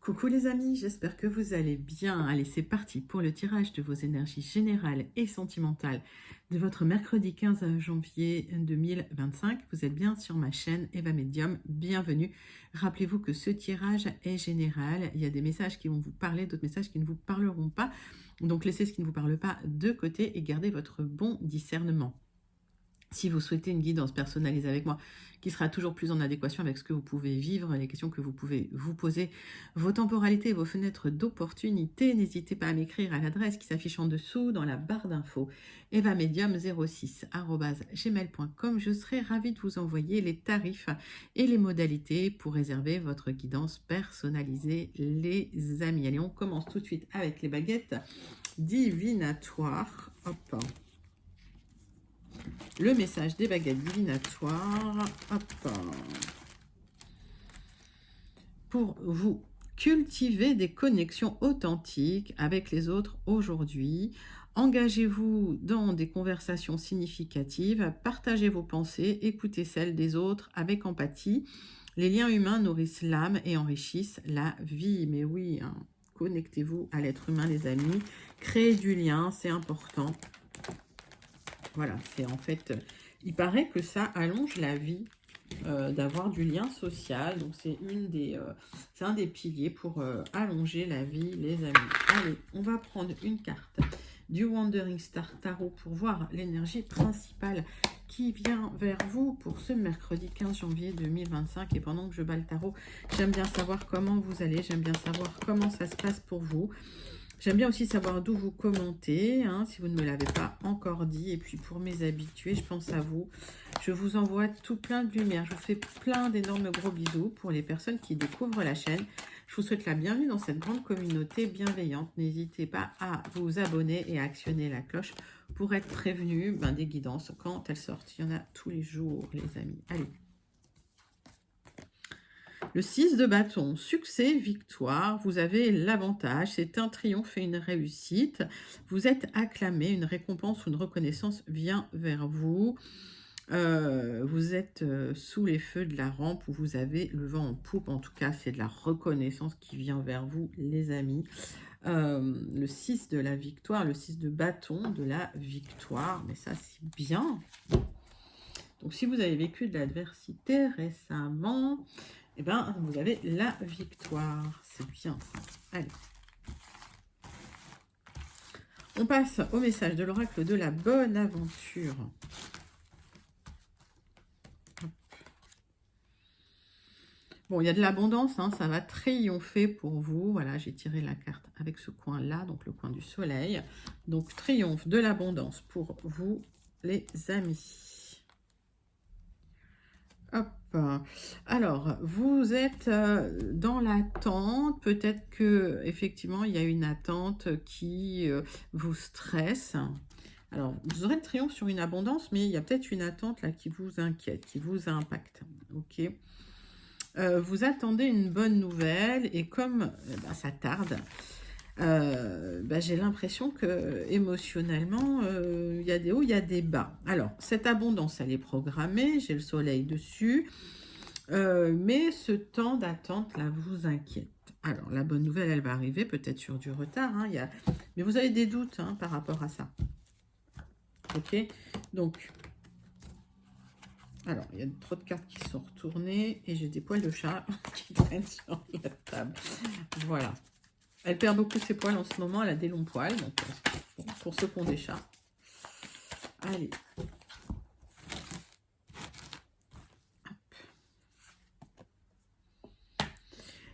Coucou les amis, j'espère que vous allez bien. Allez, c'est parti pour le tirage de vos énergies générales et sentimentales de votre mercredi 15 janvier 2025. Vous êtes bien sur ma chaîne Eva Medium, bienvenue. Rappelez-vous que ce tirage est général. Il y a des messages qui vont vous parler, d'autres messages qui ne vous parleront pas. Donc laissez ce qui ne vous parle pas de côté et gardez votre bon discernement. Si vous souhaitez une guidance personnalisée avec moi, qui sera toujours plus en adéquation avec ce que vous pouvez vivre, les questions que vous pouvez vous poser, vos temporalités, vos fenêtres d'opportunité, n'hésitez pas à m'écrire à l'adresse qui s'affiche en dessous dans la barre d'infos evamedium06@gmail.com. Je serai ravie de vous envoyer les tarifs et les modalités pour réserver votre guidance personnalisée, les amis. Allez, on commence tout de suite avec les baguettes divinatoires. Hop. Le message des baguettes divinatoires. Hop. Pour vous cultiver des connexions authentiques avec les autres aujourd'hui. Engagez-vous dans des conversations significatives. Partagez vos pensées. Écoutez celles des autres avec empathie. Les liens humains nourrissent l'âme et enrichissent la vie. Mais oui, hein, connectez-vous à l'être humain, les amis. Créez du lien, c'est important. Voilà, c'est en fait, il paraît que ça allonge la vie d'avoir du lien social. Donc, c'est un des piliers pour allonger la vie, les amis. Allez, on va prendre une carte du Wandering Star Tarot pour voir l'énergie principale qui vient vers vous pour ce mercredi 15 janvier 2025. Et pendant que je bats le tarot, j'aime bien savoir comment vous allez, j'aime bien savoir comment ça se passe pour vous. J'aime bien aussi savoir d'où vous commentez, hein, si vous ne me l'avez pas encore dit. Et puis pour mes habitués, je pense à vous. Je vous envoie tout plein de lumière. Je vous fais plein d'énormes gros bisous pour les personnes qui découvrent la chaîne. Je vous souhaite la bienvenue dans cette grande communauté bienveillante. N'hésitez pas à vous abonner et à actionner la cloche pour être prévenu des guidances quand elles sortent. Il y en a tous les jours, les amis. Allez. Le 6 de bâton, succès, victoire, vous avez l'avantage, c'est un triomphe et une réussite. Vous êtes acclamé, une récompense ou une reconnaissance vient vers vous. Vous êtes sous les feux de la rampe où vous avez le vent en poupe. En tout cas, c'est de la reconnaissance qui vient vers vous, les amis. Le 6 de la victoire, le 6 de bâton de la victoire. Mais ça, c'est bien. Donc, si vous avez vécu de l'adversité récemment, eh bien, vous avez la victoire. C'est bien ça. Allez. On passe au message de l'oracle de la bonne aventure. Bon, il y a de l'abondance, hein, ça va triompher pour vous. Voilà, j'ai tiré la carte avec ce coin-là, donc le coin du soleil. Donc, triomphe de l'abondance pour vous, les amis. Hop. Alors, vous êtes dans l'attente. Peut-être que effectivement, il y a une attente qui vous stresse. Alors, vous aurez le triomphe sur une abondance, mais il y a peut-être une attente là qui vous inquiète, qui vous impacte. Ok. Vous attendez une bonne nouvelle et comme ça tarde, j'ai l'impression que émotionnellement, il y a des hauts, il y a des bas. Alors, cette abondance, elle est programmée, j'ai le soleil dessus, mais ce temps d'attente, là, vous inquiète. Alors, la bonne nouvelle, elle va arriver, peut-être sur du retard, hein, mais vous avez des doutes hein, par rapport à ça. Ok, donc... Alors, il y a trop de cartes qui sont retournées et j'ai des poils de chat qui traînent sur la table. Voilà. Elle perd beaucoup de ses poils en ce moment. Elle a des longs poils. Donc, bon, pour ceux qui ont des chats. Allez.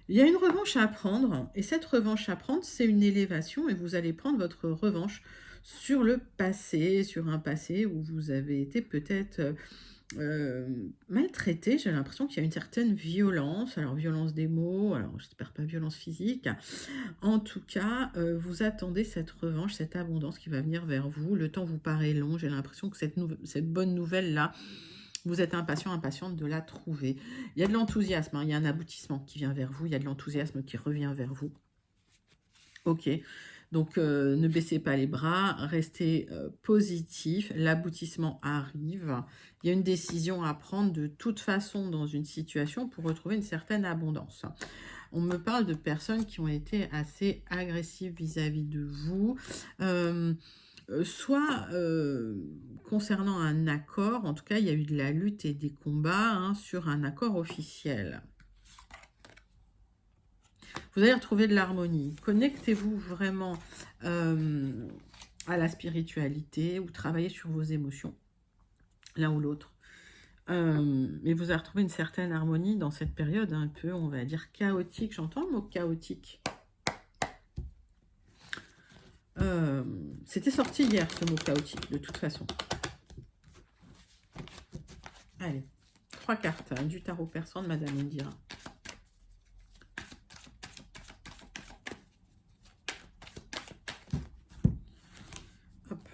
Il y a une revanche à prendre. Et cette revanche à prendre, c'est une élévation. Et vous allez prendre votre revanche sur le passé. Sur un passé où vous avez été peut-être... maltraité, j'ai l'impression qu'il y a une certaine violence, alors violence des mots, alors j'espère pas violence physique, en tout cas, vous attendez cette revanche, cette abondance qui va venir vers vous, le temps vous paraît long, j'ai l'impression que cette bonne nouvelle-là, vous êtes impatiente de la trouver. Il y a de l'enthousiasme, hein, il y a un aboutissement qui vient vers vous, il y a de l'enthousiasme qui revient vers vous. Ok, donc ne baissez pas les bras, restez positif, l'aboutissement arrive. Il y a une décision à prendre de toute façon dans une situation pour retrouver une certaine abondance. On me parle de personnes qui ont été assez agressives vis-à-vis de vous. Soit concernant un accord, en tout cas, il y a eu de la lutte et des combats hein, sur un accord officiel. Vous allez retrouver de l'harmonie. Connectez-vous vraiment à la spiritualité ou travaillez sur vos émotions, l'un ou l'autre. Mais vous allez retrouver une certaine harmonie dans cette période un peu, on va dire, chaotique. J'entends le mot chaotique. C'était sorti hier, ce mot chaotique, de toute façon. Allez, 3 cartes hein, du tarot persan de Madame Indira. Hop.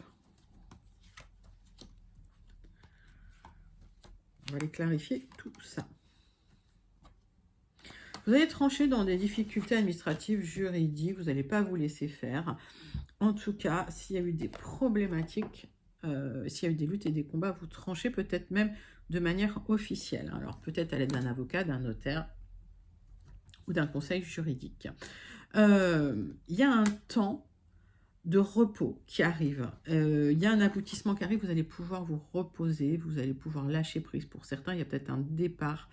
On va aller clarifier tout ça. Vous allez trancher dans des difficultés administratives, juridiques, vous n'allez pas vous laisser faire. En tout cas, s'il y a eu des problématiques, s'il y a eu des luttes et des combats, vous tranchez peut-être même de manière officielle. Alors peut-être à l'aide d'un avocat, d'un notaire ou d'un conseil juridique. Il y a un temps de repos qui arrive. Il y a un aboutissement qui arrive, vous allez pouvoir vous reposer, vous allez pouvoir lâcher prise. Pour certains, il y a peut-être un départ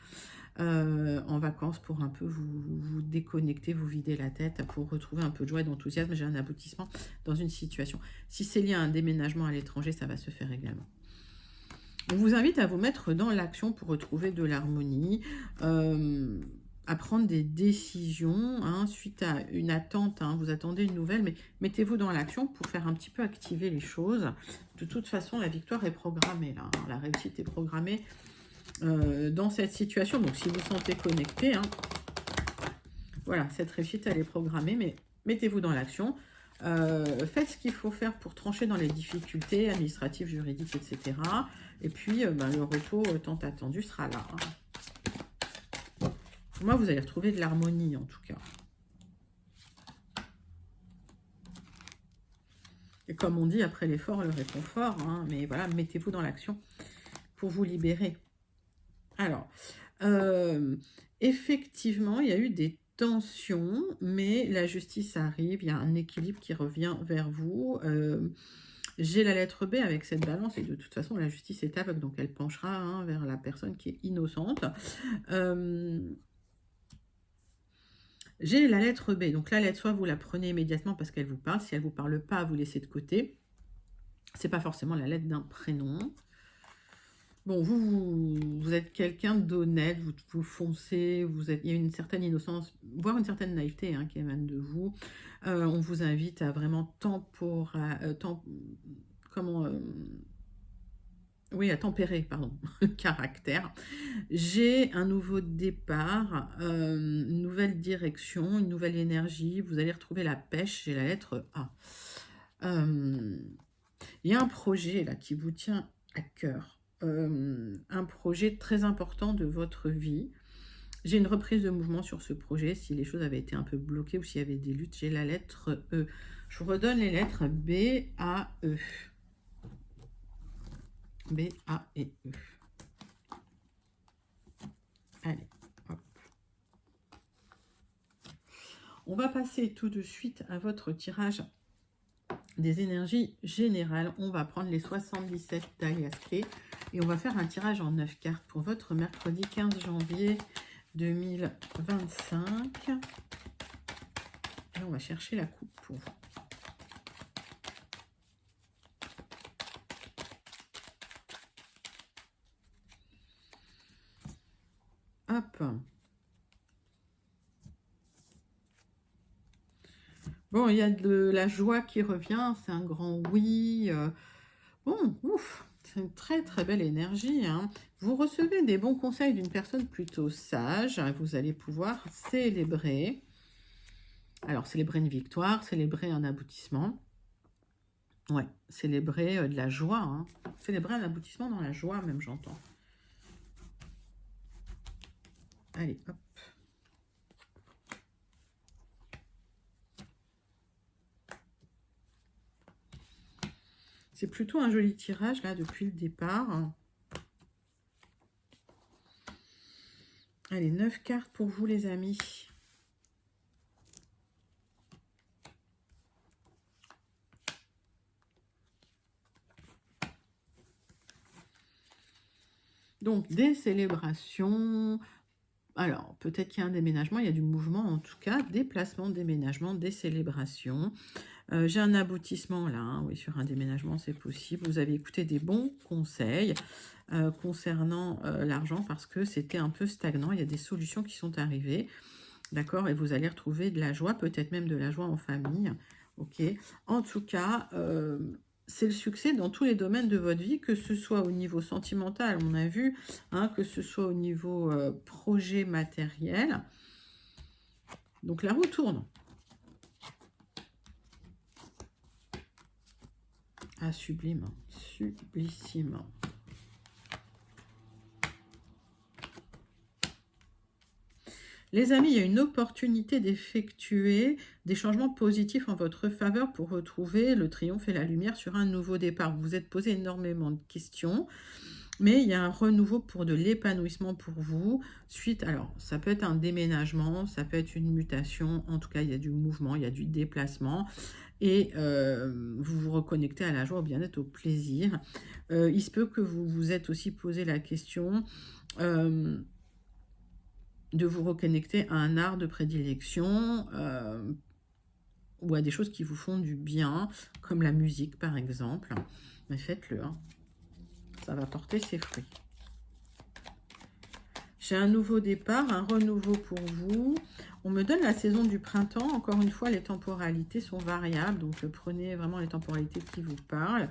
en vacances pour un peu vous déconnecter, vous vider la tête, pour retrouver un peu de joie et d'enthousiasme. J'ai un aboutissement dans une situation. Si c'est lié à un déménagement à l'étranger, ça va se faire également. On vous invite à vous mettre dans l'action pour retrouver de l'harmonie, à prendre des décisions hein, suite à une attente. Hein, vous attendez une nouvelle, mais mettez-vous dans l'action pour faire un petit peu activer les choses. De toute façon, la victoire est programmée, là, hein, la réussite est programmée dans cette situation. Donc, si vous sentez connecté, hein, voilà, cette réussite, elle est programmée, mais mettez-vous dans l'action. Faites ce qu'il faut faire pour trancher dans les difficultés administratives, juridiques, etc. Et puis, le repos tant attendu sera là. Hein. Pour moi, vous allez retrouver de l'harmonie, en tout cas. Et comme on dit, après l'effort, le réconfort. Hein, mais voilà, mettez-vous dans l'action pour vous libérer. Alors, effectivement, il y a eu des tensions, mais la justice arrive, il y a un équilibre qui revient vers vous. J'ai la lettre B avec cette balance, et de toute façon, la justice est aveugle, donc elle penchera hein, vers la personne qui est innocente. J'ai la lettre B, donc la lettre, soit vous la prenez immédiatement parce qu'elle vous parle, si elle ne vous parle pas, vous laissez de côté. C'est pas forcément la lettre d'un prénom. Bon, vous êtes quelqu'un d'honnête, vous foncez, il y a une certaine innocence, voire une certaine naïveté hein, qui émane de vous. On vous invite à vraiment à tempérer, pardon, le caractère. J'ai un nouveau départ, une nouvelle direction, une nouvelle énergie. Vous allez retrouver la pêche, j'ai la lettre A. Il y a un projet là qui vous tient à cœur. Un projet très important de votre vie. J'ai une reprise de mouvement sur ce projet. Si les choses avaient été un peu bloquées ou s'il y avait des luttes, j'ai la lettre E. Je vous redonne les lettres B, A, E. B, A et E. Allez, hop. On va passer tout de suite à votre tirage des énergies générales. On va prendre les 77 d'Aliasté et on va faire un tirage en 9 cartes pour votre mercredi 15 janvier 2025. Et on va chercher la coupe pour vous. Hop. Bon, il y a de la joie qui revient, c'est un grand oui. Bon, ouf, c'est une très très belle énergie. Hein. Vous recevez des bons conseils d'une personne plutôt sage. Vous allez pouvoir célébrer. Alors, célébrer une victoire, célébrer un aboutissement. Ouais, célébrer de la joie. Hein. Célébrer un aboutissement dans la joie, même, j'entends. Allez, hop. C'est plutôt un joli tirage, là, depuis le départ. Allez, 9 cartes pour vous, les amis. Donc, des célébrations. Alors, peut-être qu'il y a un déménagement, il y a du mouvement en tout cas, déplacement, déménagement, des célébrations. J'ai un aboutissement là, hein, oui, sur un déménagement, c'est possible. Vous avez écouté des bons conseils concernant l'argent parce que c'était un peu stagnant. Il y a des solutions qui sont arrivées, d'accord? Et vous allez retrouver de la joie, peut-être même de la joie en famille, ok? En tout cas, c'est le succès dans tous les domaines de votre vie, que ce soit au niveau sentimental, on a vu, hein, que ce soit au niveau projet matériel. Donc la roue tourne. Ah, sublime, sublissime. Les amis, il y a une opportunité d'effectuer des changements positifs en votre faveur pour retrouver le triomphe et la lumière sur un nouveau départ. Vous vous êtes posé énormément de questions, mais il y a un renouveau pour de l'épanouissement pour vous. Suite, alors, ça peut être un déménagement, ça peut être une mutation. En tout cas, il y a du mouvement, il y a du déplacement. Et vous vous reconnectez à la joie, au bien-être, au plaisir. Il se peut que vous vous êtes aussi posé la question de vous reconnecter à un art de prédilection ou à des choses qui vous font du bien, comme la musique par exemple. Mais faites-le, hein. Ça va porter ses fruits. J'ai un nouveau départ, un renouveau pour vous. On me donne la saison du printemps. Encore une fois, les temporalités sont variables, donc prenez vraiment les temporalités qui vous parlent.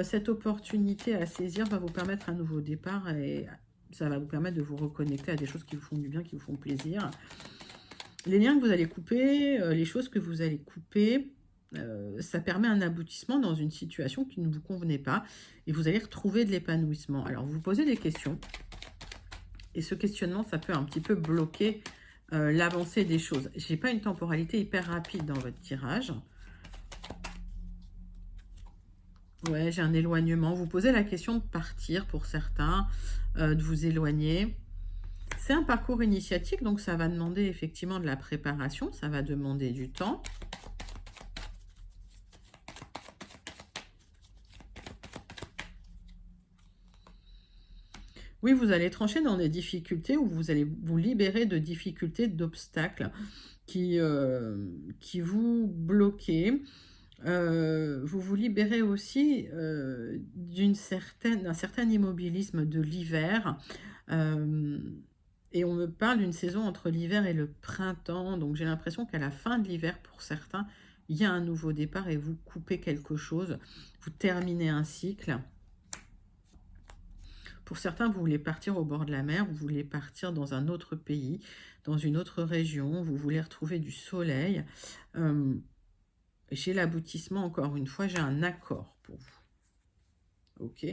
Cette opportunité à saisir va vous permettre un nouveau départ et ça va vous permettre de vous reconnecter à des choses qui vous font du bien, qui vous font plaisir. Les liens que vous allez couper, les choses que vous allez couper, ça permet un aboutissement dans une situation qui ne vous convenait pas et vous allez retrouver de l'épanouissement. Alors, vous posez des questions et ce questionnement, ça peut un petit peu bloquer l'avancée des choses. Je n'ai pas une temporalité hyper rapide dans votre tirage. Ouais, j'ai un éloignement. Vous posez la question de partir pour certains, de vous éloigner. C'est un parcours initiatique, donc ça va demander effectivement de la préparation, ça va demander du temps. Oui, vous allez trancher dans des difficultés ou vous allez vous libérer de difficultés, d'obstacles qui vous bloquaient. Vous vous libérez aussi d'un certain immobilisme de l'hiver. Et on me parle d'une saison entre l'hiver et le printemps. Donc j'ai l'impression qu'à la fin de l'hiver, pour certains, il y a un nouveau départ et vous coupez quelque chose. Vous terminez un cycle. Pour certains, vous voulez partir au bord de la mer, vous voulez partir dans un autre pays, dans une autre région, vous voulez retrouver du soleil. J'ai l'aboutissement, encore une fois, j'ai un accord pour vous. Ok.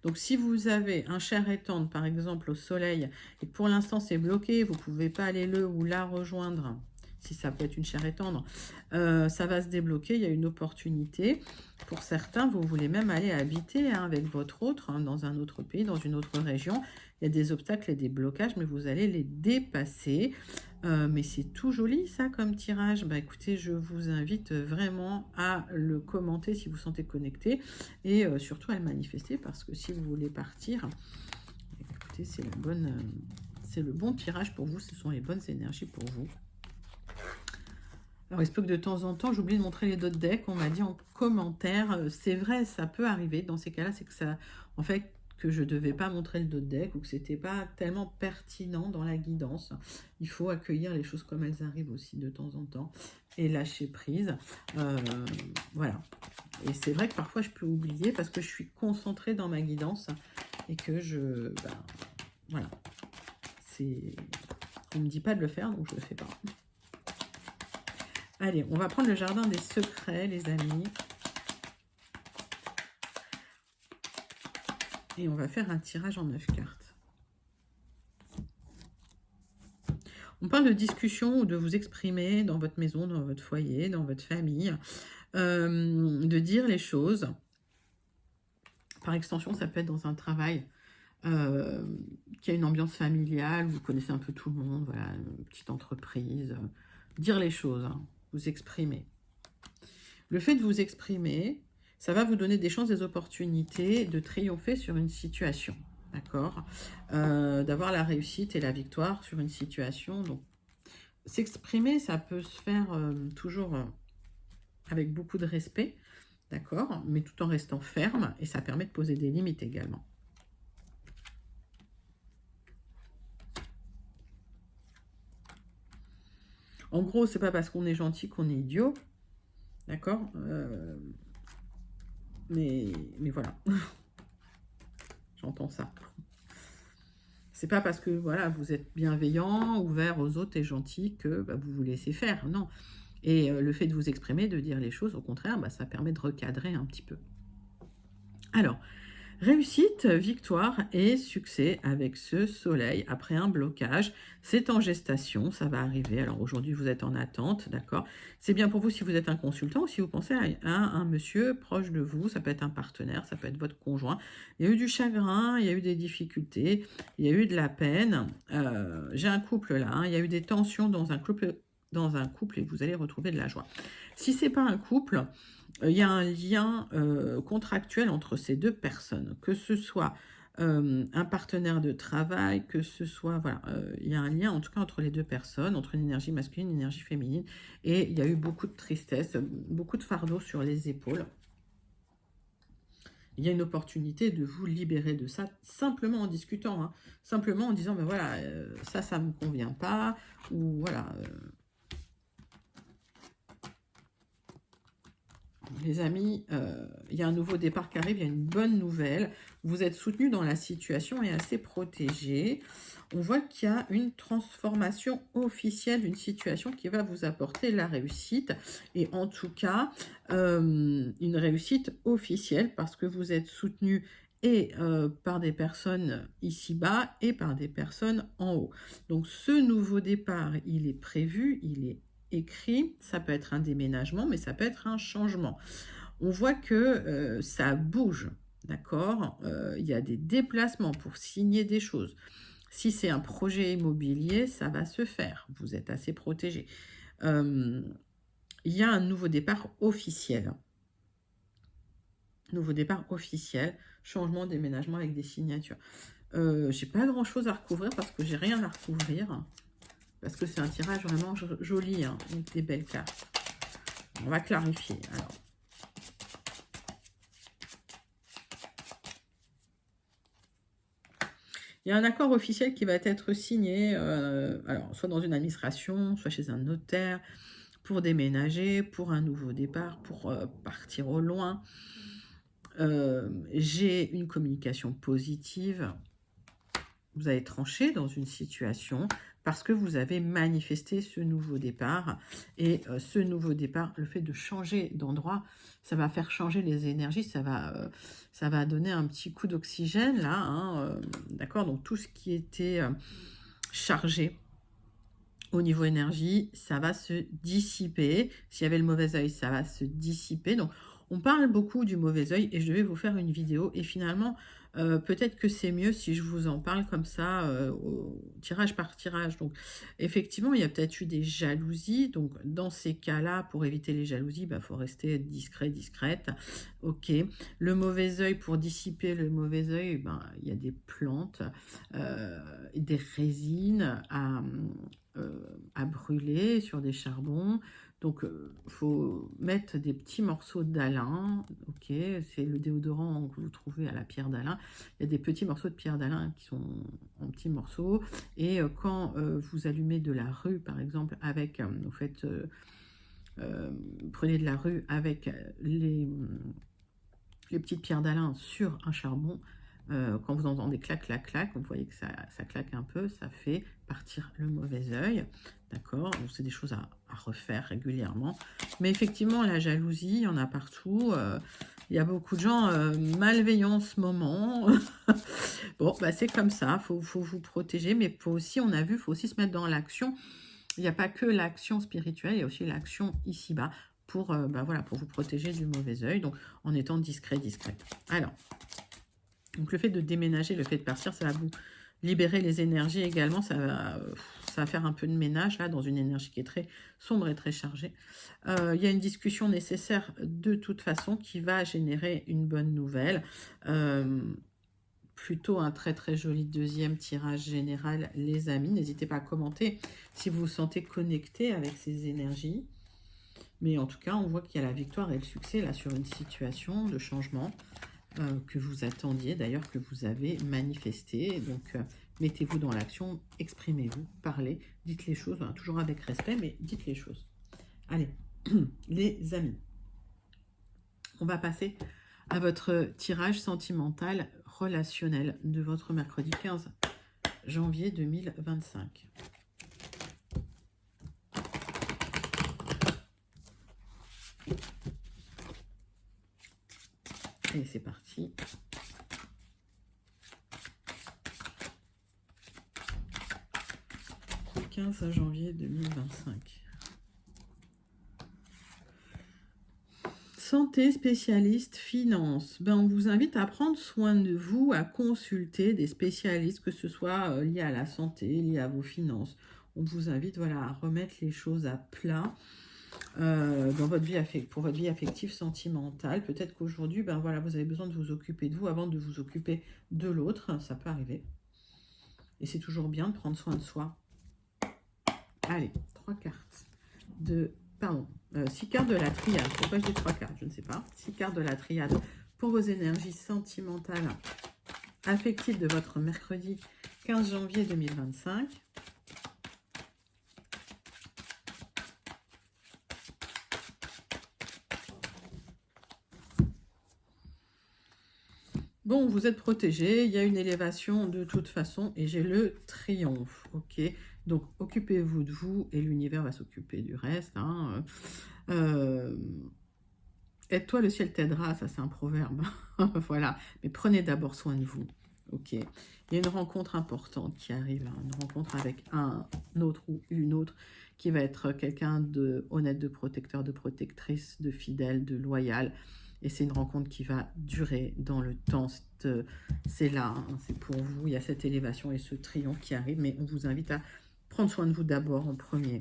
Donc, si vous avez un cher et tendre, par exemple, au soleil, et que pour l'instant, c'est bloqué, vous ne pouvez pas aller le ou la rejoindre, si ça peut être une chair et tendre, ça va se débloquer, il y a une opportunité. Pour certains, vous voulez même aller habiter avec votre autre, dans un autre pays, dans une autre région. Il y a des obstacles et des blocages, mais vous allez les dépasser. Mais c'est tout joli ça comme tirage. Bah, écoutez, je vous invite vraiment à le commenter si vous sentez connecté et surtout à le manifester parce que si vous voulez partir, écoutez, c'est le bon tirage pour vous, ce sont les bonnes énergies pour vous. Alors, il se peut que de temps en temps, j'oublie de montrer les d'autres decks. On m'a dit en commentaire, c'est vrai, ça peut arriver. Dans ces cas-là, c'est que ça, en fait, que je ne devais pas montrer le d'autres deck ou que c'était pas tellement pertinent dans la guidance. Il faut accueillir les choses comme elles arrivent aussi de temps en temps et lâcher prise. Voilà. Et c'est vrai que parfois, je peux oublier parce que je suis concentrée dans ma guidance et que voilà. On ne me dit pas de le faire, donc je ne le fais pas. Allez, on va prendre le jardin des secrets, les amis. Et on va faire un tirage en 9 cartes. On parle de discussion ou de vous exprimer dans votre maison, dans votre foyer, dans votre famille. De dire les choses. Par extension, ça peut être dans un travail qui a une ambiance familiale. Vous connaissez un peu tout le monde. Voilà, une petite entreprise. Dire les choses, hein, vous exprimer. Le fait de vous exprimer, ça va vous donner des chances, des opportunités de triompher sur une situation. d'accord, d'avoir la réussite et la victoire sur une situation. Donc, s'exprimer, ça peut se faire toujours avec beaucoup de respect, d'accord, mais tout en restant ferme, et ça permet de poser des limites également. En gros, c'est pas parce qu'on est gentil qu'on est idiot, d'accord, mais voilà, j'entends ça. C'est pas parce que voilà, vous êtes bienveillant, ouvert aux autres et gentil que bah, vous vous laissez faire, non. Et le fait de vous exprimer, de dire les choses, au contraire, bah, ça permet de recadrer un petit peu. Alors, réussite, victoire et succès avec ce soleil après un blocage. C'est en gestation, ça va arriver. Alors aujourd'hui, vous êtes en attente, d'accord? C'est bien pour vous si vous êtes un consultant ou si vous pensez à un monsieur proche de vous. Ça peut être un partenaire, ça peut être votre conjoint. Il y a eu du chagrin, il y a eu des difficultés, il y a eu de la peine. J'ai un couple là, hein, il y a eu des tensions dans un couple et vous allez retrouver de la joie. Si c'est pas un couple, il y a un lien contractuel entre ces deux personnes, que ce soit un partenaire de travail, que ce soit, voilà, il y a un lien en tout cas entre les deux personnes, entre une énergie masculine et une énergie féminine, et il y a eu beaucoup de tristesse, beaucoup de fardeau sur les épaules. Il y a une opportunité de vous libérer de ça, simplement en discutant, hein, simplement en disant, ben voilà, ça me convient pas, ou voilà... Les amis, il y a un nouveau départ qui arrive, il y a une bonne nouvelle. Vous êtes soutenu dans la situation et assez protégé. On voit qu'il y a une transformation officielle d'une situation qui va vous apporter la réussite. Et en tout cas, une réussite officielle parce que vous êtes soutenu et par des personnes ici-bas et par des personnes en haut. Donc ce nouveau départ, il est prévu, il est écrit, ça peut être un déménagement, mais ça peut être un changement. On voit que ça bouge, d'accord, il y a des déplacements pour signer des choses. Si c'est un projet immobilier, ça va se faire. Vous êtes assez protégé. Il y a un nouveau départ officiel. Nouveau départ officiel, changement, déménagement avec des signatures. J'ai pas grand-chose à recouvrir parce que j'ai rien à recouvrir. Parce que c'est un tirage vraiment joli, hein, avec des belles cartes. On va clarifier. Alors. Il y a un accord officiel qui va être signé, alors, soit dans une administration, soit chez un notaire, pour déménager, pour un nouveau départ, pour partir au loin. J'ai une communication positive. Vous avez tranché dans une situation parce que vous avez manifesté ce nouveau départ. Et ce nouveau départ, le fait de changer d'endroit, ça va faire changer les énergies, ça va donner un petit coup d'oxygène là, hein, d'accord? Donc tout ce qui était chargé au niveau énergie, ça va se dissiper. S'il y avait le mauvais œil, ça va se dissiper. Donc on parle beaucoup du mauvais œil et je devais vous faire une vidéo. Et finalement, peut-être que c'est mieux si je vous en parle comme ça, tirage par tirage. Donc, effectivement, il y a peut-être eu des jalousies. Donc, dans ces cas-là, pour éviter les jalousies, il faut rester discret, discrète. Ok. Le mauvais œil, pour dissiper le mauvais œil, il y a des plantes, des résines à brûler sur des charbons. Donc, il faut mettre des petits morceaux d'Alain, ok, c'est le déodorant que vous trouvez à la pierre d'Alain. Il y a des petits morceaux de pierre d'Alain qui sont en petits morceaux. Et quand vous allumez de la rue, par exemple, avec, vous faites, prenez de la rue avec les petites pierres d'Alain sur un charbon, quand vous entendez clac, clac, clac, vous voyez que ça claque un peu, ça fait partir le mauvais œil, d'accord? C'est des choses à refaire régulièrement. Mais effectivement, la jalousie, il y en a partout. Il y a beaucoup de gens malveillants en ce moment. Bon, c'est comme ça, faut vous protéger, mais faut aussi, on a vu, il faut aussi se mettre dans l'action. Il n'y a pas que l'action spirituelle, il y a aussi l'action ici-bas pour, voilà, pour vous protéger du mauvais œil, donc en étant discret, discrète. Alors, donc le fait de déménager, le fait de partir, ça va vous libérer les énergies également. Ça va faire un peu de ménage là dans une énergie qui est très sombre et très chargée. Il y a une discussion nécessaire de toute façon qui va générer une bonne nouvelle. plutôt un très très joli deuxième tirage général, les amis. N'hésitez pas à commenter si vous vous sentez connecté avec ces énergies. Mais en tout cas, on voit qu'il y a la victoire et le succès là sur une situation de changement que vous attendiez, d'ailleurs que vous avez manifesté. Donc, mettez-vous dans l'action, exprimez-vous, parlez, dites les choses, hein, toujours avec respect, mais dites les choses. Allez, les amis, on va passer à votre tirage sentimental relationnel de votre mercredi 15 janvier 2025. Et c'est parti. Le 15 janvier 2025. Santé, spécialiste, finance. Ben, on vous invite à prendre soin de vous, à consulter des spécialistes, que ce soit lié à la santé, lié à vos finances. On vous invite, voilà, à remettre les choses à plat dans votre vie pour votre vie affective, sentimentale. Peut-être qu'aujourd'hui, ben voilà, vous avez besoin de vous occuper de vous avant de vous occuper de l'autre. Ça peut arriver. Et c'est toujours bien de prendre soin de soi. Allez, 3 cartes de... Pardon, 6 cartes de la triade. Pourquoi je dis 3 cartes? Je ne sais pas. 6 cartes de la triade pour vos énergies sentimentales, affectives de votre mercredi 15 janvier 2025. Bon, vous êtes protégé, il y a une élévation de toute façon et j'ai le triomphe, ok? Donc, occupez-vous de vous et l'univers va s'occuper du reste. Hein. Aide-toi, le ciel t'aidera, ça c'est un proverbe. Voilà, mais prenez d'abord soin de vous, ok? Il y a une rencontre importante qui arrive, hein. Une rencontre avec un autre ou une autre qui va être quelqu'un de honnête, de protecteur, de protectrice, de fidèle, de loyal. Et c'est une rencontre qui va durer dans le temps. C'est là, hein, c'est pour vous. Il y a cette élévation et ce triomphe qui arrive. Mais on vous invite à prendre soin de vous d'abord en premier.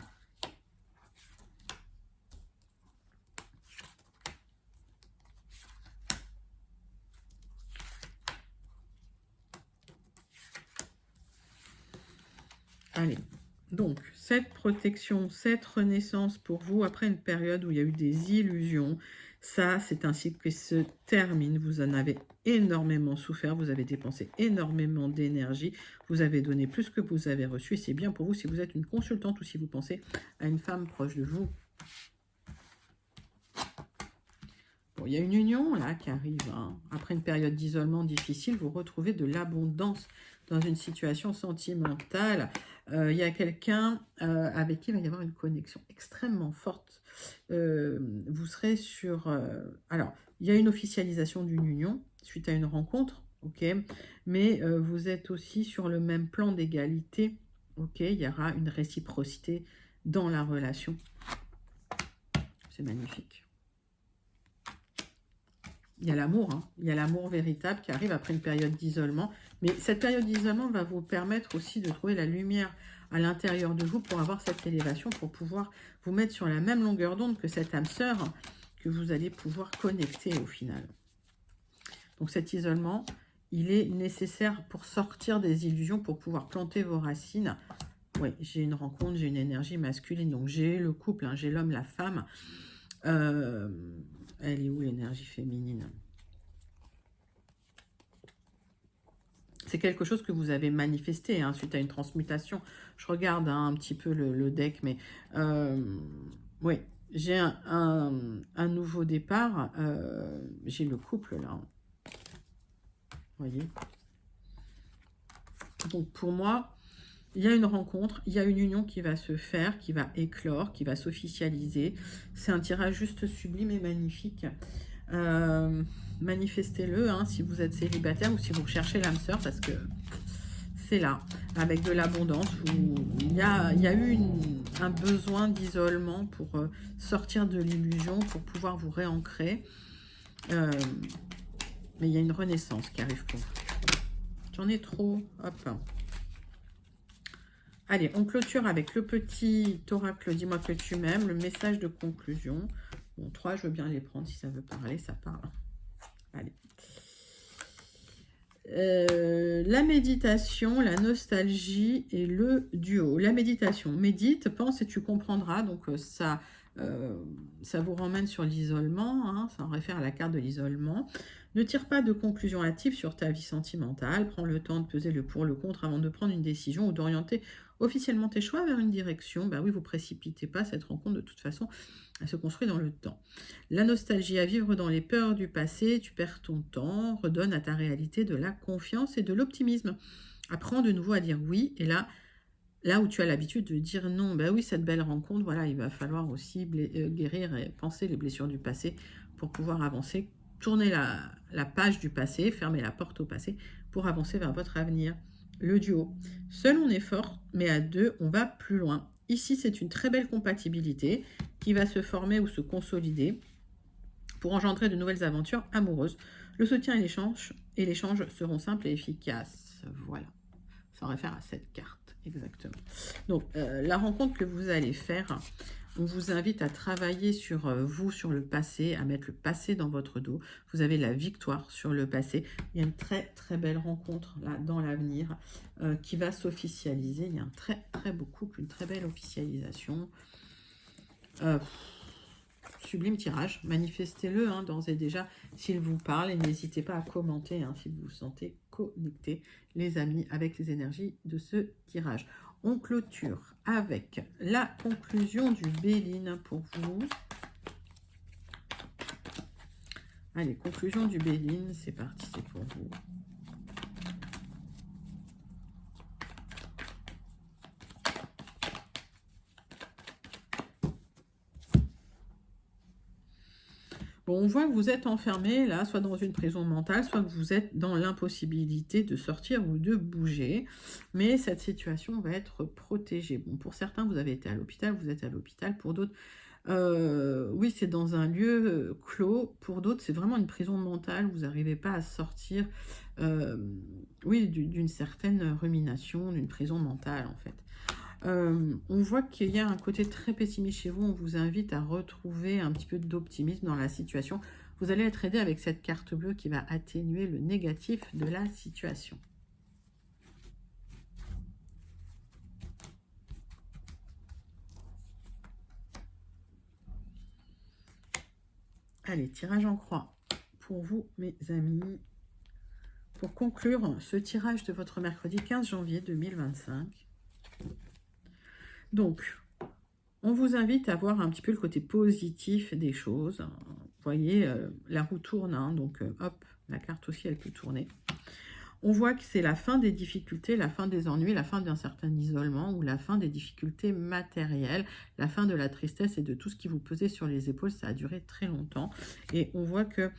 Allez, donc cette protection, cette renaissance pour vous après une période où il y a eu des illusions, ça c'est un cycle qui se termine. Vous en avez énormément souffert, vous avez dépensé énormément d'énergie, vous avez donné plus que vous avez reçu et c'est bien pour vous si vous êtes une consultante ou si vous pensez à une femme proche de vous. Bon, il y a une union là qui arrive, hein. Après une période d'isolement difficile, vous retrouvez de l'abondance dans une situation sentimentale. Il y a quelqu'un avec qui il va y avoir une connexion extrêmement forte. Vous serez sur... alors, il y a une officialisation d'une union suite à une rencontre, ok, mais vous êtes aussi sur le même plan d'égalité, ok, il y aura une réciprocité dans la relation. C'est magnifique. Il y a l'amour, hein. Il y a l'amour véritable qui arrive après une période d'isolement. Mais cette période d'isolement va vous permettre aussi de trouver la lumière à l'intérieur de vous pour avoir cette élévation, pour pouvoir vous mettre sur la même longueur d'onde que cette âme sœur que vous allez pouvoir connecter au final. Donc cet isolement, il est nécessaire pour sortir des illusions, pour pouvoir planter vos racines. Oui, j'ai une rencontre, j'ai une énergie masculine, donc j'ai le couple, hein, j'ai l'homme, la femme. Elle est où l'énergie féminine? C'est quelque chose que vous avez manifesté hein, suite à une transmutation. Je regarde hein, un petit peu le deck, mais oui, j'ai un nouveau départ. J'ai le couple là. Vous voyez? Donc pour moi, il y a une rencontre, il y a une union qui va se faire, qui va éclore, qui va s'officialiser. C'est un tirage juste sublime et magnifique. Manifestez-le hein, si vous êtes célibataire ou si vous recherchez l'âme sœur parce que c'est là, avec de l'abondance. Il y a eu un besoin d'isolement pour sortir de l'illusion, pour pouvoir vous réancrer. Mais il y a une renaissance qui arrive pour vous. J'en ai trop. Hop. Allez, on clôture avec le petit oracle, dis-moi que tu m'aimes, le message de conclusion. Bon, 3, je veux bien les prendre si ça veut parler, ça parle. Allez. La méditation, la nostalgie et le duo. La méditation, médite, pense et tu comprendras. Donc ça vous ramène sur l'isolement, hein, ça en réfère à la carte de l'isolement. Ne tire pas de conclusion hâtive sur ta vie sentimentale. Prends le temps de peser le pour, le contre avant de prendre une décision ou d'orienter officiellement tes choix vers une direction. Ben oui, vous précipitez pas, cette rencontre de toute façon, elle se construit dans le temps. La nostalgie, à vivre dans les peurs du passé, tu perds ton temps, redonne à ta réalité de la confiance et de l'optimisme. Apprends de nouveau à dire oui, et là où tu as l'habitude de dire non, ben oui, cette belle rencontre, voilà, il va falloir aussi guérir et penser les blessures du passé pour pouvoir avancer. Tournez la page du passé, fermez la porte au passé pour avancer vers votre avenir. Le duo. Seul on est fort, mais à deux, on va plus loin. Ici, c'est une très belle compatibilité qui va se former ou se consolider pour engendrer de nouvelles aventures amoureuses. Le soutien et l'échange seront simples et efficaces. Voilà, ça réfère à cette carte, exactement. Donc, la rencontre que vous allez faire, on vous invite à travailler sur vous, sur le passé, à mettre le passé dans votre dos. Vous avez la victoire sur le passé. Il y a une très très belle rencontre là dans l'avenir qui va s'officialiser. Il y a un très très beau couple, une très belle officialisation. Sublime tirage, manifestez-le hein, d'ores et déjà s'il vous parle et n'hésitez pas à commenter hein, si vous vous sentez connecté, les amis, avec les énergies de ce tirage. On clôture avec la conclusion du Béline pour vous. Allez, conclusion du Béline, c'est parti, c'est pour vous. Bon, on voit que vous êtes enfermé là, soit dans une prison mentale, soit que vous êtes dans l'impossibilité de sortir ou de bouger. Mais cette situation va être protégée. Bon, pour certains, vous avez été à l'hôpital, vous êtes à l'hôpital. Pour d'autres, oui, c'est dans un lieu clos. Pour d'autres, c'est vraiment une prison mentale. Vous n'arrivez pas à sortir, oui, d'une certaine rumination, d'une prison mentale en fait. On voit qu'il y a un côté très pessimiste chez vous. On vous invite à retrouver un petit peu d'optimisme dans la situation. Vous allez être aidé avec cette carte bleue qui va atténuer le négatif de la situation. Allez, tirage en croix pour vous, mes amis. Pour conclure ce tirage de votre mercredi 15 janvier 2025. Donc, on vous invite à voir un petit peu le côté positif des choses. Vous voyez, la roue tourne, hein, donc hop, la carte aussi, elle peut tourner. On voit que c'est la fin des difficultés, la fin des ennuis, la fin d'un certain isolement ou la fin des difficultés matérielles, la fin de la tristesse et de tout ce qui vous pesait sur les épaules. Ça a duré très longtemps. Et on voit que,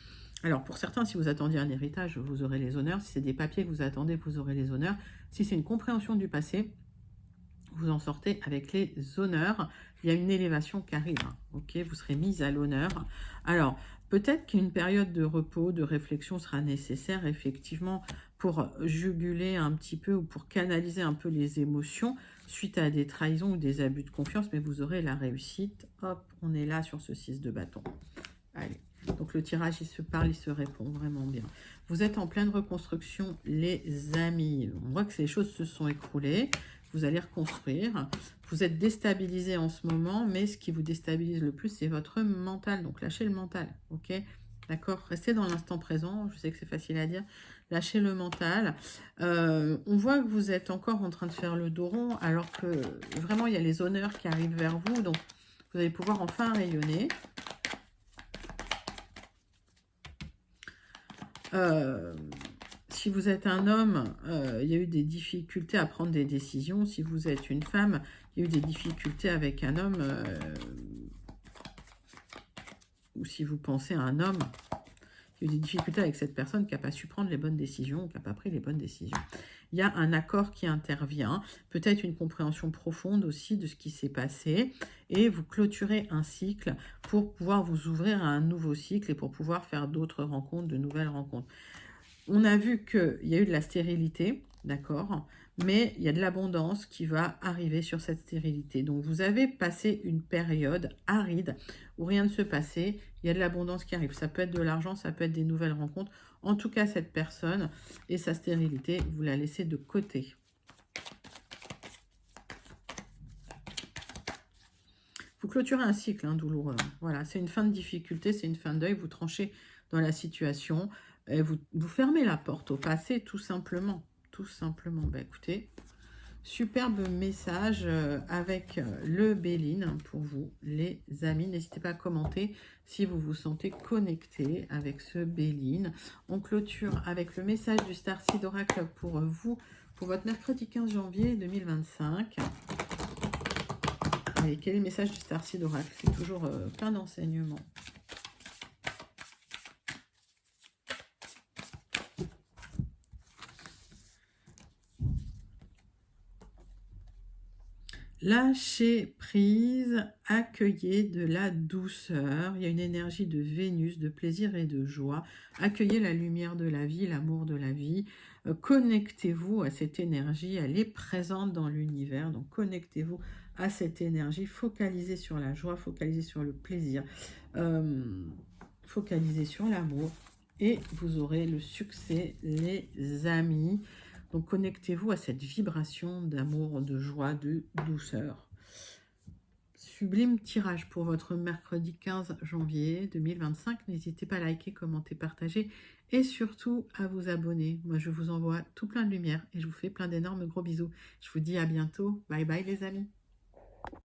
alors pour certains, si vous attendiez un héritage, vous aurez les honneurs. Si c'est des papiers que vous attendez, vous aurez les honneurs. Si c'est une compréhension du passé, vous en sortez avec les honneurs. Il y a une élévation qui arrive, hein, ok, vous serez mise à l'honneur. Alors, peut-être qu'une période de repos, de réflexion sera nécessaire, effectivement, pour juguler un petit peu ou pour canaliser un peu les émotions suite à des trahisons ou des abus de confiance, mais vous aurez la réussite. Hop, on est là sur ce 6 de bâton. Allez, donc le tirage, il se parle, il se répond vraiment bien. Vous êtes en pleine reconstruction, les amis. On voit que les choses se sont écroulées. Vous allez reconstruire. Vous êtes déstabilisé en ce moment, mais ce qui vous déstabilise le plus, c'est votre mental. Donc, lâchez le mental, ok? D'accord? Restez dans l'instant présent. Je sais que c'est facile à dire. Lâchez le mental. On voit que vous êtes encore en train de faire le dos rond, alors que vraiment, il y a les honneurs qui arrivent vers vous. Donc, vous allez pouvoir enfin rayonner. Si vous êtes un homme, il y a eu des difficultés à prendre des décisions. Si vous êtes une femme, il y a eu des difficultés avec un homme. Ou si vous pensez à un homme, il y a eu des difficultés avec cette personne qui n'a pas su prendre les bonnes décisions ou qui n'a pas pris les bonnes décisions. Il y a un accord qui intervient, peut-être une compréhension profonde aussi de ce qui s'est passé. Et vous clôturez un cycle pour pouvoir vous ouvrir à un nouveau cycle et pour pouvoir faire d'autres rencontres, de nouvelles rencontres. On a vu qu'il y a eu de la stérilité, d'accord, mais il y a de l'abondance qui va arriver sur cette stérilité. Donc, vous avez passé une période aride où rien ne se passait. Il y a de l'abondance qui arrive. Ça peut être de l'argent, ça peut être des nouvelles rencontres. En tout cas, cette personne et sa stérilité, vous la laissez de côté. Vous clôturez un cycle douloureux. Voilà, c'est une fin de difficulté, c'est une fin de deuil. Vous tranchez dans la situation. Et vous fermez la porte au passé, tout simplement. Tout simplement. Ben, écoutez, superbe message avec le Béline pour vous, les amis. N'hésitez pas à commenter si vous vous sentez connecté avec ce Béline. On clôture avec le message du Starseed Oracle pour vous, pour votre mercredi 15 janvier 2025. Et quel est le message du Starseed Oracle? C'est toujours plein d'enseignements. Lâchez prise, accueillez de la douceur. Il y a une énergie de Vénus, de plaisir et de joie. Accueillez la lumière de la vie, l'amour de la vie. Connectez-vous à cette énergie, elle est présente dans l'univers. Donc connectez-vous à cette énergie. Focalisez sur la joie, focalisez sur le plaisir, focalisez sur l'amour. Et vous aurez le succès, les amis. Donc, connectez-vous à cette vibration d'amour, de joie, de douceur. Sublime tirage pour votre mercredi 15 janvier 2025. N'hésitez pas à liker, commenter, partager et surtout à vous abonner. Moi, je vous envoie tout plein de lumière et je vous fais plein d'énormes gros bisous. Je vous dis à bientôt. Bye bye les amis.